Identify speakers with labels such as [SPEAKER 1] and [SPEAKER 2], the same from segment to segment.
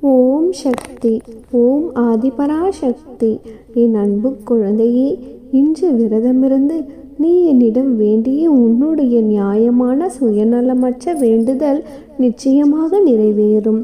[SPEAKER 1] ஓம் சக்தி. ஓம் ஆதிபராசக்தி. என் அன்பு குழந்தையே, இன்று விரதமிருந்து நீ என்னிடம் வேண்டிய உன்னுடைய நியாயமான சுயநலமற்ற வேண்டுதல் நிச்சயமாக நிறைவேறும்.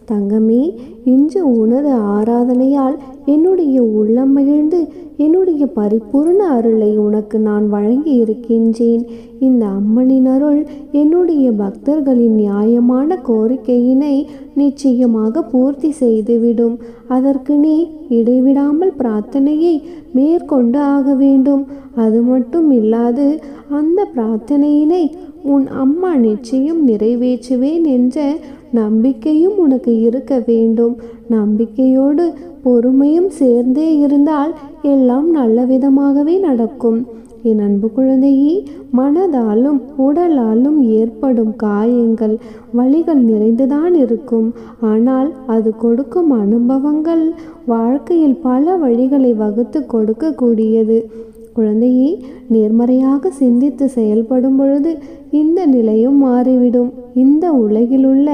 [SPEAKER 1] தங்கமே, இன்று உனது ஆராதனையால் என்னுடைய உள்ளம் மகிழ்ந்து என்னுடைய பரிபூர்ண அருளை உனக்கு நான் வழங்கி இருக்கின்றேன். இந்த அம்மனின் அருள் என்னுடைய பக்தர்களின் நியாயமான கோரிக்கையினை நிச்சயமாக பூர்த்தி செய்துவிடும். அதற்கு நீ இடைவிடாமல் பிரார்த்தனையை மேற்கொண்டு ஆக வேண்டும். அது மட்டும் இல்லாது அந்த பிரார்த்தனையினை உன் அம்மா நிச்சயம் நிறைவேற்றுவேன் என்ற நம்பிக்கையும் உனக்கு இருக்க வேண்டும். நம்பிக்கையோடு பொறுமையும் சேர்ந்தே இருந்தால் எல்லாம் நல்ல விதமாகவே நடக்கும். என் அன்பு குழந்தையே, மனதாலும் உடலாலும் ஏற்படும் காயங்கள் வலிகள் நிறைந்துதான் இருக்கும். ஆனால் அது கொடுக்கும் அனுபவங்கள் வாழ்க்கையில் பல வழிகளை வகுத்து கொடுக்கக்கூடியது. குழந்தையே, நேர்மறையாக சிந்தித்து செயல்படும் பொழுது இந்த நிலையும் மாறிவிடும். இந்த உலகிலுள்ள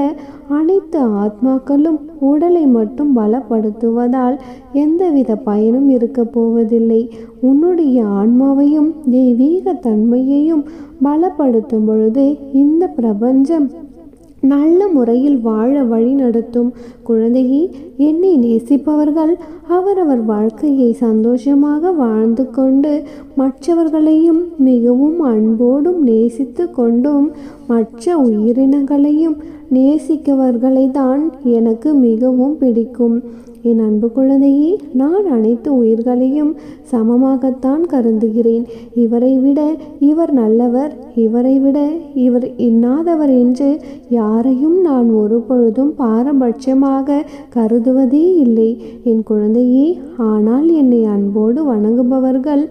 [SPEAKER 1] அனைத்து ஆத்மாக்களும் உடலை மட்டும் பலப்படுத்துவதால் எந்தவித பயனும் இருக்க போவதில்லை. உன்னுடைய ஆன்மாவையும் தெய்வீக தன்மையையும் பலப்படுத்தும் பொழுது இந்த பிரபஞ்சம் நல்ல முறையில் வாழ வழி நடத்தும். குழந்தையே, என்னை நேசிப்பவர்கள் அவரவர் வாழ்க்கையை சந்தோஷமாக வாழ்ந்து கொண்டு மற்றவர்களையும் மிகவும் அன்போடும் நேசித்து கொண்டும் மற்ற உயிரினங்களையும் நேசிக்கவர்களை தான் எனக்கு மிகவும் பிடிக்கும். என் அன்பு குழந்தையே, நான் அனைத்து உயிர்களையும் சமமாகத்தான் கருதுகிறேன். இவரை விட இவர் நல்லவர், இவரை விட இவர் இன்னாதவர் என்று யாரையும் நான் ஒரு பொழுதும் பாரபட்சமாக கருதுவதே இல்லை என் குழந்தையே. ஆனால் என்னை அன்போடு வணங்குபவர்கள்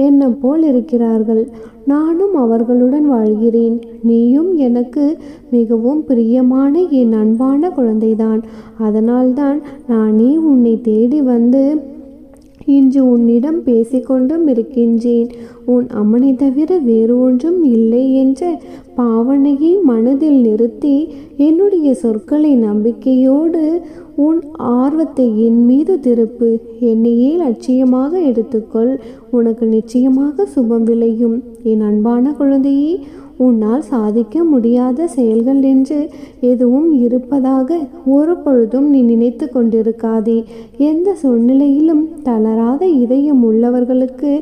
[SPEAKER 1] என்ன போல் இருக்கிறார்கள். நானும் அவர்களுடன் வாழ்கிறேன். நீயும் எனக்கு மிகவும் பிரியமான என் அன்பான குழந்தைதான். அதனால்தான் நானே உன்னை தேடி வந்து இன்று உன்னிடம் பேசிக்கொண்டும் இருக்கின்றேன். உன் அம்மனை தவிர வேறு ஒன்றும் இல்லை என்ற பாவனையை மனதில் நிறுத்தி என்னுடைய சொற்களை நம்பிக்கையோடு உன் ஆர்வத்தை என் மீது திருப்பு. என்னையே லட்சியமாக எடுத்துக்கொள். உனக்கு நிச்சயமாக சுபம் விளையும். என் அன்பான குழந்தையே, உன்னால் சாதிக்க முடியாத செயல்கள் என்று எதுவும் இருப்பதாக ஒரு பொழுதும் நீ நினைத்து கொண்டிருக்காதே. எந்த சூழ்நிலையிலும் தளராத இதயம் உள்ளவர்களுக்கு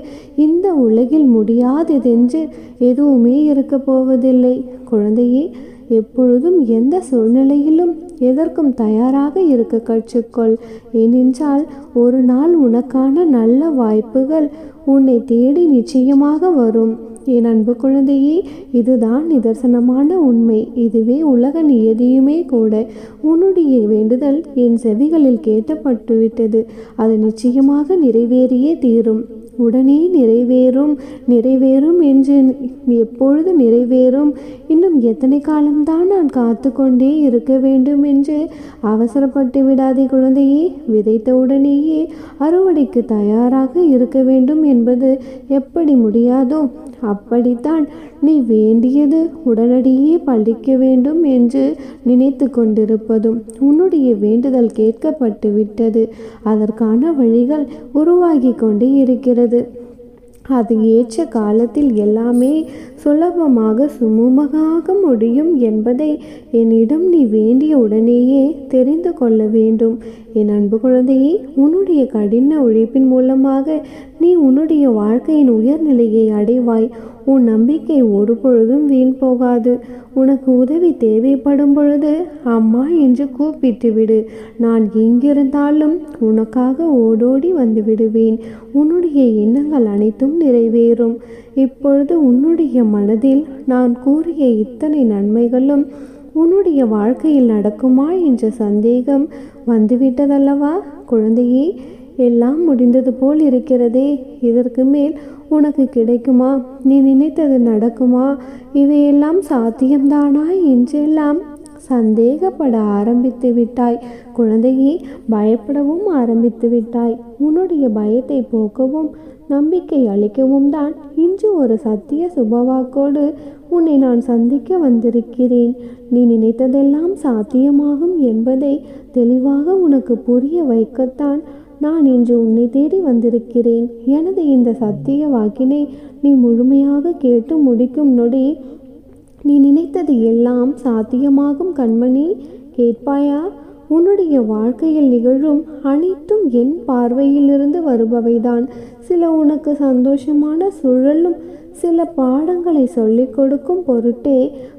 [SPEAKER 1] இந்த உலகில் முடியாததென்று எதுவுமே இருக்க போவதில்லை. குழந்தையே, எப்பொழுதும் எந்த சூழ்நிலையிலும் எதற்கும் தயாராக இருக்க கற்றுக்கொள். ஏனென்றால் ஒரு நாள் உனக்கான நல்ல வாய்ப்புகள் உன்னை தேடி நிச்சயமாக வரும். என் அன்பு குழந்தையே, இதுதான் நிதர்சனமான உண்மை. இதுவே உலக நியதியுமே கூட. உன்னுடைய வேண்டுதல் என் செவிகளில் கேட்கப்பட்டுவிட்டது. அது நிச்சயமாக நிறைவேறியே தீரும். உடனே நிறைவேறும் என்று எப்பொழுது நிறைவேறும், இன்னும் எத்தனை காலம்தான் நான் காத்து கொண்டே இருக்க வேண்டும் என்று அவசரப்பட்டு விடாதே குழந்தையே. விதைத்த உடனேயே அறுவடைக்கு தயாராக இருக்க வேண்டும் என்பது எப்படி முடியாதோ அப்படித்தான் நீ வேண்டியது உடனடியே பழிக்க வேண்டும் என்று நினைத்து கொண்டிருப்பதும் உன்னுடைய வேண்டுதல் கேட்கப்பட்டு விட்டது. அதற்கான வழிகள் உருவாகி கொண்டே இருக்கிறது. அது ஏற்ற காலத்தில் எல்லாமே சுலபமாக சுமூகமாக முடியும் என்பதை என்னிடம் நீ வேண்டிய உடனேயே தெரிந்து கொள்ள வேண்டும். என் அன்பு குழந்தையே, உன்னுடைய கடின உழைப்பின் மூலமாக நீ உன்னுடைய வாழ்க்கையின் உயர்நிலையை அடைவாய். உன் நம்பிக்கை ஒரு பொழுதும் வீண் போகாது. உனக்கு உதவி தேவைப்படும் பொழுது அம்மா என்று கூப்பிட்டு விடு. நான் எங்கிருந்தாலும் உனக்காக ஓடோடி வந்து விடுவேன். உன்னுடைய எண்ணங்கள் அனைத்தும் நிறைவேறும். இப்பொழுது உன்னுடைய மனதில் நான் கூறிய இத்தனை நன்மைகளும் உன்னுடைய வாழ்க்கையில் நடக்குமா என்ற சந்தேகம் வந்துவிட்டதல்லவா குழந்தையே? எல்லாம் முடிந்தது போல் இருக்கிறதே. இதற்கு மேல் உனக்கு கிடைக்குமா? நீ நினைத்தது நடக்குமா? இவையெல்லாம் சாத்தியம்தானா என்றெல்லாம் சந்தேகப்பட ஆரம்பித்து விட்டாய். குழந்தையே, பயப்படவும் ஆரம்பித்து விட்டாய். உன்னுடைய பயத்தை போக்கவும் நம்பிக்கை அளிக்கவும் தான் இன்று ஒரு சத்திய சுபவாக்கோடு உன்னை நான் சந்திக்க வந்திருக்கிறேன். நீ நினைத்ததெல்லாம் சாத்தியமாகும் என்பதை தெளிவாக உனக்கு புரிய வைக்கத்தான் நான் இன்று உன்னை தேடி வந்திருக்கிறேன். எனது இந்த சத்திய வாக்கினை நீ முழுமையாக கேட்டு முடிக்கும் நொடி நீ நினைத்தது எல்லாம் சாத்தியமாகும். கண்மணி, கேட்பாயா? உன்னுடைய வாழ்க்கையில் நிகழும் அனைத்தும் என் பார்வையிலிருந்து வருபவைதான். சில உனக்கு சந்தோஷமான சூழலும் சில பாடங்களை சொல்லிக் கொடுக்கும் பொருட்டே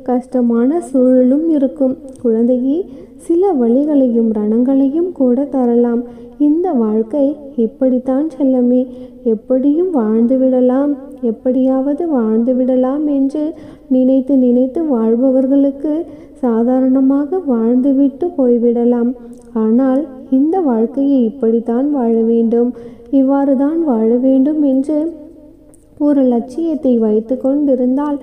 [SPEAKER 1] கஷ்டமான சூழலும் இருக்கும். குழந்தையே, சில வழிகளையும் ரணங்களையும் கூட தரலாம். இந்த வாழ்க்கை இப்படித்தான் செல்லமே, எப்படியும் வாழ்ந்துவிடலாம், எப்படியாவது வாழ்ந்துவிடலாம் என்று நினைத்து நினைத்து வாழ்பவர்களுக்கு சாதாரணமாக வாழ்ந்துவிட்டு போய்விடலாம். ஆனால் இந்த வாழ்க்கையை இப்படித்தான் வாழ வேண்டும், இவ்வாறு தான் வாழ வேண்டும் என்று ஒரு லட்சியத்தை வைத்து கொண்டிருந்தால்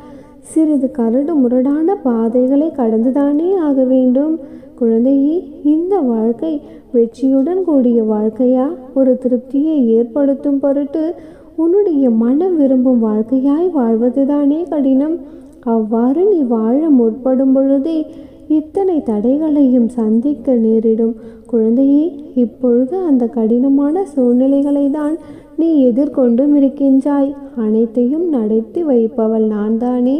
[SPEAKER 1] சிறிது கரடு முரடான பாதைகளை கடந்துதானே ஆக வேண்டும். குழந்தையே, இந்த வாழ்க்கை வெற்றியுடன் கூடிய வாழ்க்கையா, ஒரு திருப்தியை ஏற்படுத்தும் பொருட்டு உன்னுடைய மனம் விரும்பும் வாழ்க்கையாய் வாழ்வதுதானே கடினம். அவ்வாறு நீ வாழ முற்படும் பொழுதே இத்தனை தடைகளையும் சந்திக்க நேரிடும். குழந்தையே, இப்பொழுது அந்த கடினமான சூழ்நிலைகளை தான் நீ எதிர்கொண்டும் இருக்கின்றாய். அனைத்தையும் நடத்தி வைப்பவள் நான் தானே.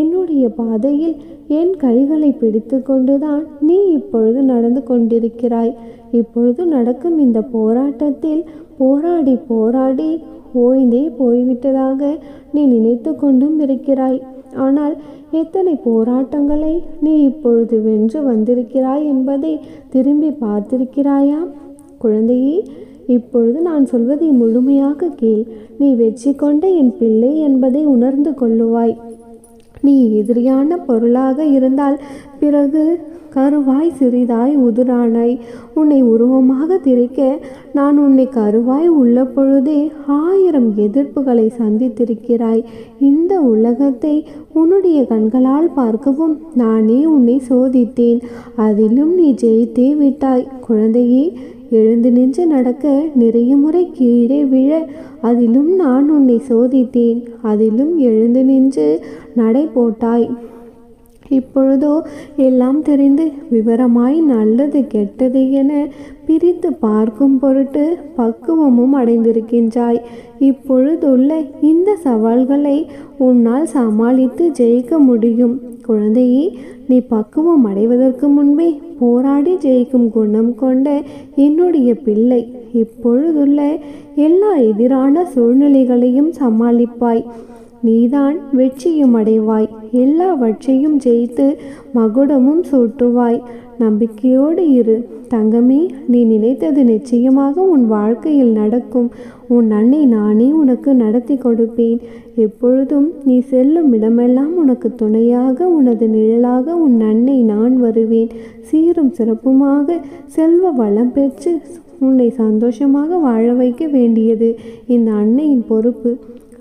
[SPEAKER 1] என்னுடைய பாதையில் என் கைகளை பிடித்து கொண்டுதான் நீ இப்பொழுது நடந்து கொண்டிருக்கிறாய். இப்பொழுது நடக்கும் இந்த போராட்டத்தில் போராடி போராடி ஓய்ந்தே போய்விட்டதாக நீ நினைத்து கொண்டும் இருக்கிறாய். ஆனால் எத்தனை போராட்டங்களை நீ இப்பொழுது வென்று வந்திருக்கிறாய் என்பதை திரும்பி பார்த்திருக்கிறாயா? குழந்தையே, இப்பொழுது நான் சொல்வதை முழுமையாக கேள். நீ வெற்றி கொண்ட என் பிள்ளை என்பதை உணர்ந்து கொள்ளுவாய். நீ எதிரியான பொருளாக இருந்தால் பிறகு கருவாய் சிறிதாய் உதிரானாய். உன்னை உருவமாக திரிக்க நான் உன்னை கருவாய் உள்ள பொழுதே 1000 எதிர்ப்புகளை சந்தித்திருக்கிறாய். இந்த உலகத்தை உன்னுடைய கண்களால் பார்க்கவும் நானே உன்னை சோதித்தேன். அதிலும் நீ ஜெயித்தே விட்டாய். குழந்தையே, எழுந்து நின்று நடக்க நிறைய முறை கீழே விழ அதிலும் நான் உன்னை சோதித்தேன். அதிலும் எழுந்து நின்று நடை போட்டாய். இப்பொழுதோ எல்லாம் தெரிந்து விவரமாய் நல்லது கெட்டது என பிரித்து பார்க்கும் பொருட்டு பக்குவமும் அடைந்திருக்கின்றாய். இப்பொழுதுள்ள இந்த சவால்களை உன்னால் சமாளித்து ஜெயிக்க முடியும். குழந்தையே, நீ பக்குவம் அடைவதற்கு முன்பே போராடி ஜெயிக்கும் குணம் கொண்ட என்னுடைய பிள்ளை. இப்பொழுதுள்ள எல்லா எதிரான சூழ்நிலைகளையும் சமாளிப்பாய். நீதான் வெற்றியும் அடைவாய். எல்லாவற்றையும் ஜெயித்து மகுடமும் சூட்டுவாய். நம்பிக்கையோடு இரு தங்கமே. நீ நினைத்தது நிச்சயமாக உன் வாழ்க்கையில் நடக்கும். உன் அன்னை நானே உனக்கு நடத்தி கொடுப்பேன். எப்பொழுதும் நீ செல்லும் இடமெல்லாம் உனக்கு துணையாக உனது நிழலாக உன் அன்னை நான் வருவேன். சீரும் சிறப்புமாக செல்வ வளம் பெற்று உன்னை சந்தோஷமாக வாழ வைக்க வேண்டியது இந்த அன்னையின் பொறுப்பு.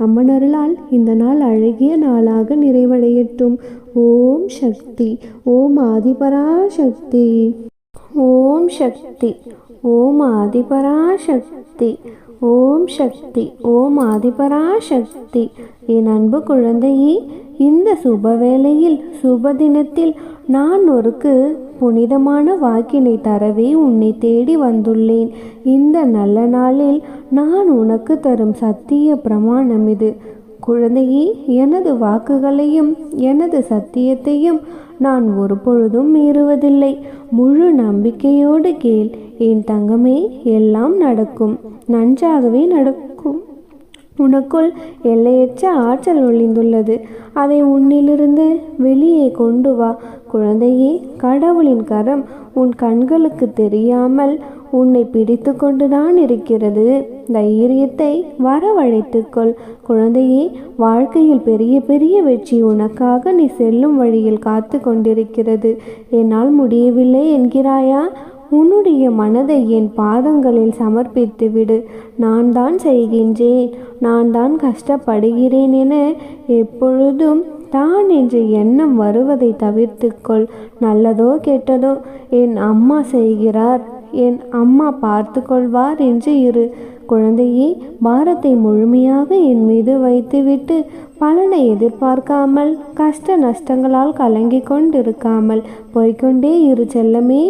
[SPEAKER 1] அம்மனருளால் இந்த நாள் அழகிய நாளாக நிறைவடையட்டும். ஓம் சக்தி. ஓம் ஆதிபராசக்தி. ஓம் சக்தி. ஓம் ஆதிபராசக்தி. ஓம் சக்தி. ஓம் ஆதிபராசக்தி. என் அன்பு குழந்தையே, இந்த சுபவேளையில் சுப தினத்தில் நான் ஒருக்கு புனிதமான வாக்கினை தரவே உன்னை தேடி வந்துள்ளேன். இந்த நல்ல நாளில் நான் உனக்கு தரும் சத்திய பிரமாணம் இது. குழந்தையே, எனது வாக்குகளையும் எனது சத்தியத்தையும் நான் ஒரு பொழுதும் மீறுவதில்லை. முழு நம்பிக்கையோடு கேள் என் தங்கமே. எல்லாம் நடக்கும், நன்றாகவே நடக்கும். உனக்குள் எல்லையற்ற ஆற்றல் ஒளிந்துள்ளது. அதை உன்னிலிருந்து வெளியே கொண்டு வா. குழந்தையே, கடவுளின் கரம் உன் கண்களுக்கு தெரியாமல் உன்னை பிடித்து கொண்டுதான் இருக்கிறது. தைரியத்தை வரவழைத்துக்கொள். குழந்தையே, வாழ்க்கையில் பெரிய பெரிய வெற்றி உனக்காக நீ செல்லும் வழியில் காத்து கொண்டிருக்கிறது. என்னால் முடியவில்லை என்கிறாயா? உன்னுடைய மனதை என் பாதங்களில் சமர்ப்பித்து விடு. நான் தான் செய்கின்றேன், நான் தான் கஷ்டப்படுகிறேன் என எப்பொழுதும் தான் என்ற எண்ணம் வருவதை தவிர்த்துக்கொள். நல்லதோ கெட்டதோ என் அம்மா செய்கிறார், என் அம்மா பார்த்து கொள்வார் என்று இரு. குழந்தையே, பாரத்தை முழுமையாக என் மீது வைத்துவிட்டு பலனை எதிர்பார்க்காமல் கஷ்ட நஷ்டங்களால் கலங்கி கொண்டிருக்காமல் போய்கொண்டே இரு செல்லமே.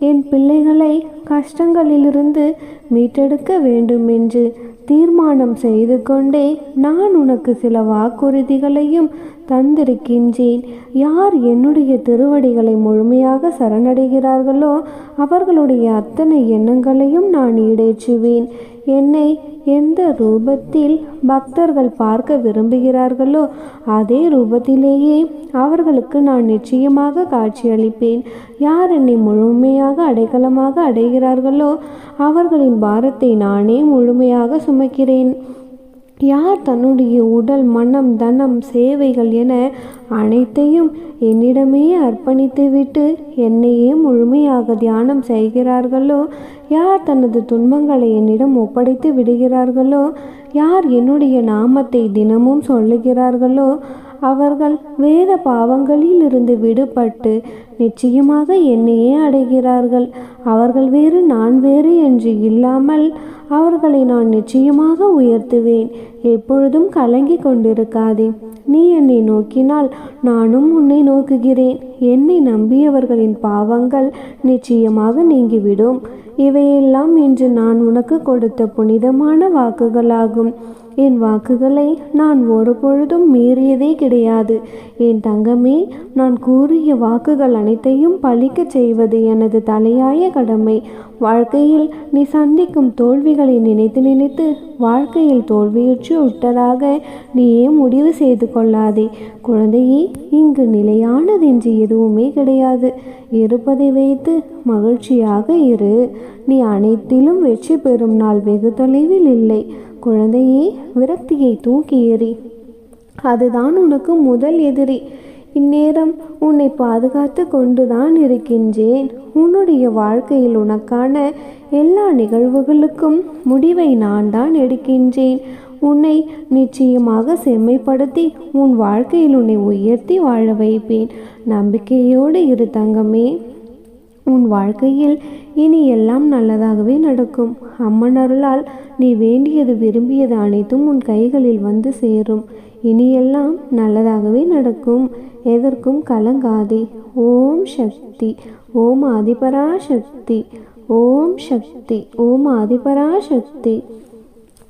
[SPEAKER 1] என் பிள்ளைகளை கஷ்டங்களிலிருந்து மீட்டெடுக்க வேண்டும் என்று தீர்மானம் செய்து கொண்டே நான் உனக்கு சில வாக்குறுதிகளையும் தந்திருக்கின்றேன். யார் என்னுடைய திருவடிகளை முழுமையாக சரணடைகிறார்களோ அவர்களுடைய அத்தனை எண்ணங்களையும் நான் ஈடேற்றுவேன். என்னை எந்த ரூபத்தில் பக்தர்கள் பார்க்க விரும்புகிறார்களோ அதே ரூபத்திலேயே அவர்களுக்கு நான் நிச்சயமாக காட்சியளிப்பேன். யார் என்னை முழுமையாக அடைக்கலமாக அடைகிறார்களோ அவர்களின் பாரத்தை நானே முழுமையாக சுமக்கிறேன். யார் தன்னுடைய உடல், மனம், தனம், சேவைகள் என அனைத்தையும் என்னிடமே அர்ப்பணித்துவிட்டு என்னையே முழுமையாக தியானம் செய்கிறார்களோ, யார் தனது துன்பங்களை என்னிடம் ஒப்படைத்து விடுகிறார்களோ, யார் என்னுடைய நாமத்தை தினமும் சொல்லுகிறார்களோ அவர்கள் வேத பாவங்களில் இருந்து விடுபட்டு நிச்சயமாக என்னையே அடைகிறார்கள். அவர்கள் வேறு நான் வேறு என்று இல்லாமல் அவர்களை நான் நிச்சயமாக உயர்த்துவேன். எப்பொழுதும் கலங்கி கொண்டிருக்காதே. நீ என்னை நோக்கினால் நானும் உன்னை நோக்குகிறேன். என்னை நம்பியவர்களின் பாவங்கள் நிச்சயமாக நீங்கிவிடும். இவையெல்லாம் இன்று நான் உனக்கு கொடுத்த புனிதமான வாக்குகளாகும். என் வாக்குகளை நான் ஒரு பொழுதும் மீறியதே கிடையாது. என் தங்கமே, நான் கூறிய வாக்குகள் அனைத்தையும் பலிக்கச் செய்வது எனது தலையாய கடமை. வாழ்க்கையில் நீ சந்திக்கும் தோல்விகளை நினைத்து நினைத்து வாழ்க்கையில் தோல்வியுற்று விட்டதாக நீயே முடிவு செய்து கொள்ளாதே. குழந்தையே, இங்கு நிலையானதென்று எதுவுமே கிடையாது. இருப்பதை வைத்து மகிழ்ச்சியாக இரு. நீ அனைத்திலும் வெற்றி பெறும் நாள் வெகு தொலைவில் இல்லை. குழந்தையே, விரக்தியை தூக்கி எறி. அதுதான் உனக்கு முதல் எதிரி. இந்நேரம் உன்னை பாதுகாத்து கொண்டுதான் இருக்கின்றேன். உன்னுடைய வாழ்க்கையில் உனக்கான எல்லா நிகழ்வுகளுக்கும் முடிவை நான் தான் எடுக்கின்றேன். உன்னை நிச்சயமாக செம்மைப்படுத்தி உன் வாழ்க்கையில் உன்னை உயர்த்தி வாழ வைப்பேன். நம்பிக்கையோடு இரு தங்கமே. உன் வாழ்க்கையில் இனி எல்லாம் நல்லதாகவே நடக்கும். அம்மன் அருளால் நீ வேண்டியது விரும்பியது அனைத்தும் உன் கைகளில் வந்து சேரும். இனி எல்லாம் நல்லதாகவே நடக்கும். எதற்கும் கலங்காதே. ஓம் சக்தி. ஓம் ஆதிபராசக்தி. ஓம் சக்தி. ஓம் ஆதிபராசக்தி.